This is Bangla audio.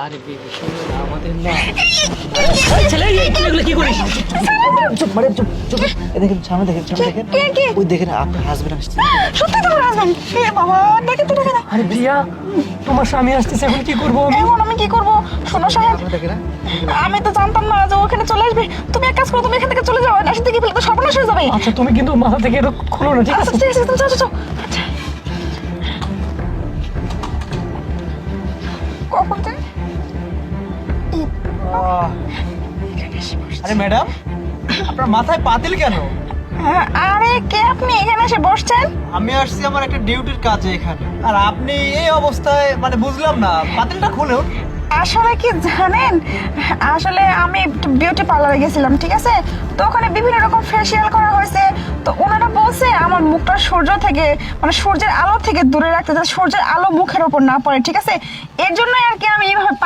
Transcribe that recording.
আরে বেবি শোনো না আমাদের না ছেলে এগুলো কি করিস? চুপ মানে চুপ চুপ দেখেন সামনে দেখেন ওই দেখেন আপনার হাজবেন্ড আসছে। সত্যি তোমার হাজবেন্ড? এ বাবা, দেখে তো দেখে না। আরে প্রিয়া, তোমার স্বামী আসতেছে, এখন কি করবো আমি? এখন আমি কি করবো? শোনো সাহেব, আপনার দেখে না আমি তো জানতাম না যে ওখানে চলে আসবে। তুমি এক কাজ করো, তুমি এখান থেকে চলে যাও, না থেকে ফেলে তো সর্বনাশ হয়ে যাবে। আচ্ছা তুমি কিন্তু মাথা থেকে এটা খুলো না, ঠিক আচ্ছা আছে? ঠিক আছে, তুমি যাও যাও, যাও। আচ্ছা। কখন থেকে? আরে ম্যাডাম, আপনার মাথায় পাতিল কেন? হ্যাঁ, আরে কে আপনি এখানে এসে বসছেন? আমি আসছি আমার একটা ডিউটির কাজে এখানে, আর আপনি এই অবস্থায়, মানে বুঝলাম না, পাতিলটা খুলুন। আসলে কি জানেন, আসলে আমি বিউটি পার্লারে গেছিলাম, ঠিক আছে? তো ওখানে বিভিন্ন রকম ফেসিয়াল করা হয়েছে। তো ওনারা বলছে আমার মুখটা সূর্য থেকে, মানে সূর্যের আলো থেকে দূরে রাখতে, যাতে সূর্যের আলো মুখের ওপর না পড়ে, ঠিক আছে? এর জন্যই আর কি আমি এইভাবে